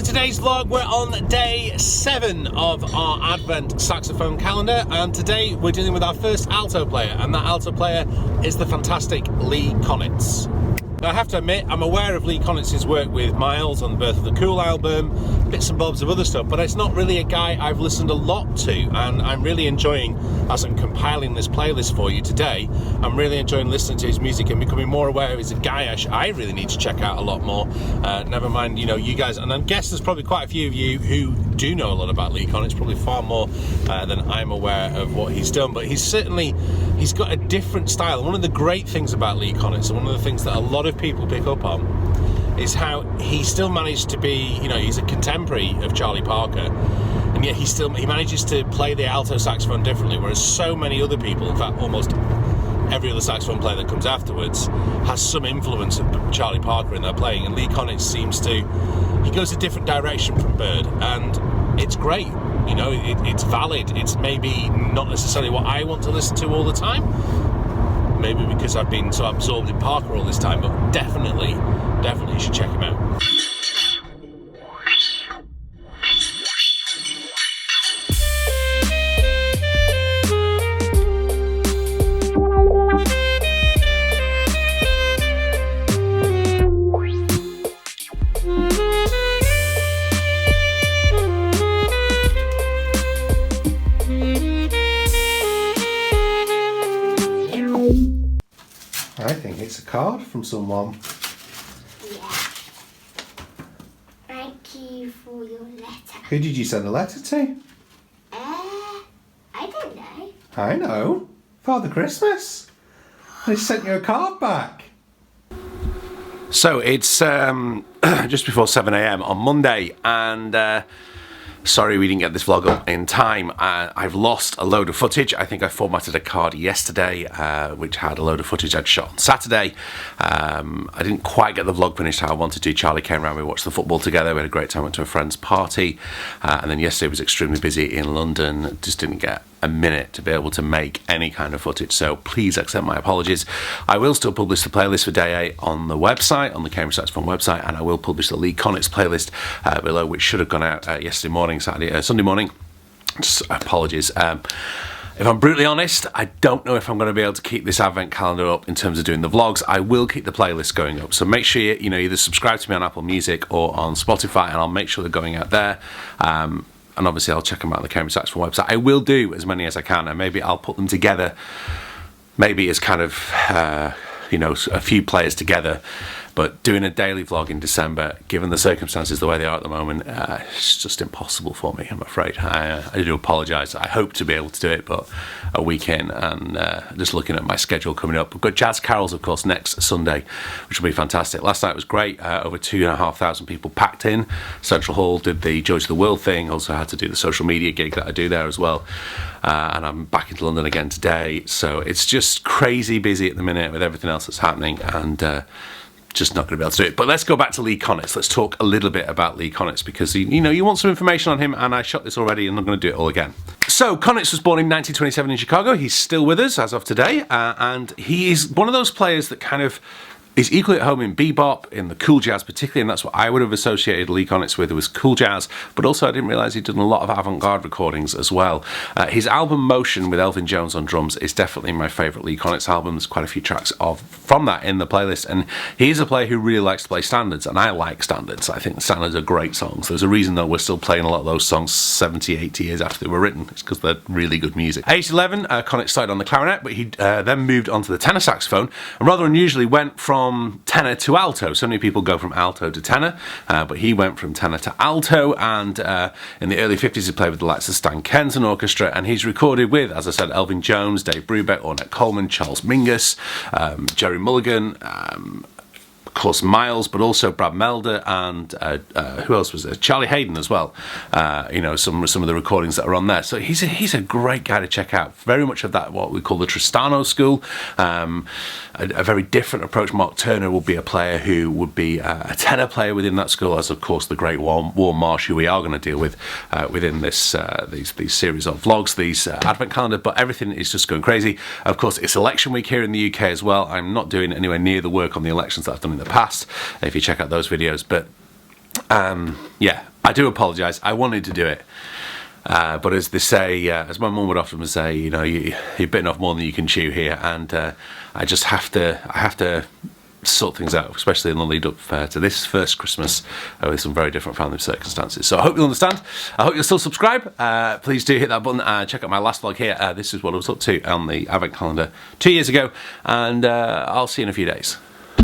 Today's vlog, we're on day 7 of our Advent saxophone calendar, and today we're dealing with our first alto player, and that alto player is the fantastic Lee Konitz. Now, I have to admit, I'm aware of Lee Konitz's work with Miles on the Birth of the Cool album, bits and bobs of other stuff, but it's not really a guy I've listened a lot to, and I'm really enjoying, as I'm compiling this playlist for you today, I'm really enjoying listening to his music and becoming more aware of he's a guy I really need to check out a lot more. Never mind, you know, you guys, and I guess there's probably quite a few of you who do know a lot about Lee Konitz, probably far more than I'm aware of what he's done, but he's got a different style. One of the great things about Lee Konitz, and one of the things that a lot of people pick up on, is how he still managed to be, you know, he's a contemporary of Charlie Parker, and yet he manages to play the alto saxophone differently, whereas so many other people, in fact almost every other saxophone player that comes afterwards, has some influence of Charlie Parker in their playing, and Lee Konitz seems to, he goes a different direction from Bird, and it's great. You know, it's valid. It's maybe not necessarily what I want to listen to all the time, maybe because I've been so absorbed in Parker all this time, but definitely you should check him out. I think it's a card from someone. Yeah. Thank you for your letter. Who did you send a letter to? I don't know. I know. Father Christmas. They sent you a card back. So it's just before 7 AM on Monday, and sorry we didn't get this vlog up in time. I've lost a load of footage. I think I formatted a card yesterday, which had a load of footage I'd shot on Saturday. I didn't quite get the vlog finished how I wanted to. Charlie came around, we watched the football together, we had a great time, went to a friend's party, and then yesterday was extremely busy in London, just didn't get a minute to be able to make any kind of footage, so please accept my apologies. I will still publish the playlist for day 8 on the website, on the Cambridge Saxophone website, and I will publish the Lee Konitz playlist below, which should have gone out yesterday morning, Sunday morning. Just apologies. If I'm brutally honest, I don't know if I'm going to be able to keep this advent calendar up in terms of doing the vlogs. I will keep the playlist going up, so make sure you either subscribe to me on Apple Music or on Spotify, and I'll make sure they're going out there. And obviously I'll check them out on the Cambridge Saxophone website. I will do as many as I can, and maybe I'll put them together, maybe as kind of, a few players together. But doing a daily vlog in December, given the circumstances the way they are at the moment, it's just impossible for me, I'm afraid. I do apologise. I hope to be able to do it, but a week in, and just looking at my schedule coming up. We've got Jazz Carols, of course, next Sunday, which will be fantastic. Last night was great. Over 2,500 people packed in. Central Hall did the Joy to the World thing. Also had to do the social media gig that I do there as well. And I'm back into London again today. So it's just crazy busy at the minute with everything else that's happening, and just not going to be able to do it. But let's go back to Lee Konitz. Let's talk a little bit about Lee Konitz, because you want some information on him, and I shot this already and I'm going to do it all again. So Konitz was born in 1927 in Chicago. He's still with us as of today, and he is one of those players that kind of is equally at home in bebop, in the cool jazz particularly, and that's what I would have associated Lee Konitz with, was cool jazz, but also I didn't realise he'd done a lot of avant-garde recordings as well. His album Motion with Elvin Jones on drums is definitely my favourite Lee Konitz album. There's quite a few tracks from that in the playlist, and he is a player who really likes to play standards, and I like standards. I think standards are great songs. There's a reason though we're still playing a lot of those songs 70, 80 years after they were written. It's because they're really good music. Aged 11, Konitz started on the clarinet, but he then moved on to the tenor saxophone, and rather unusually went from from tenor to alto. So many people go from alto to tenor, but he went from tenor to alto, and in the early 50s he played with the likes of Stan Kenton Orchestra, and he's recorded with, as I said, Elvin Jones, Dave Brubeck, Ornette Coleman, Charles Mingus, Jerry Mulligan, of course Miles, but also Brad Melder, and who else was there? Charlie Hayden as well. Some of the recordings that are on there. So he's a great guy to check out. Very much of that what we call the Tristano school. A very different approach. Mark Turner would be a player who would be a tenor player within that school, as of course the great Warren Marsh, who we are going to deal with within this these series of vlogs, these advent calendar. But everything is just going crazy. Of course, it's election week here in the UK as well. I'm not doing anywhere near the work on the elections that I've done in the past, if you check out those videos, but yeah, I do apologise. I wanted to do it, but as they say, as my mum would often say, you're bitten off more than you can chew here, and I just have to sort things out, especially in the lead up to this first Christmas with some very different family circumstances. So I hope you'll understand. I hope you'll still subscribe. Please do hit that button. Check out my last vlog here. This is what I was up to on the advent calendar 2 years ago, and I'll see you in a few days.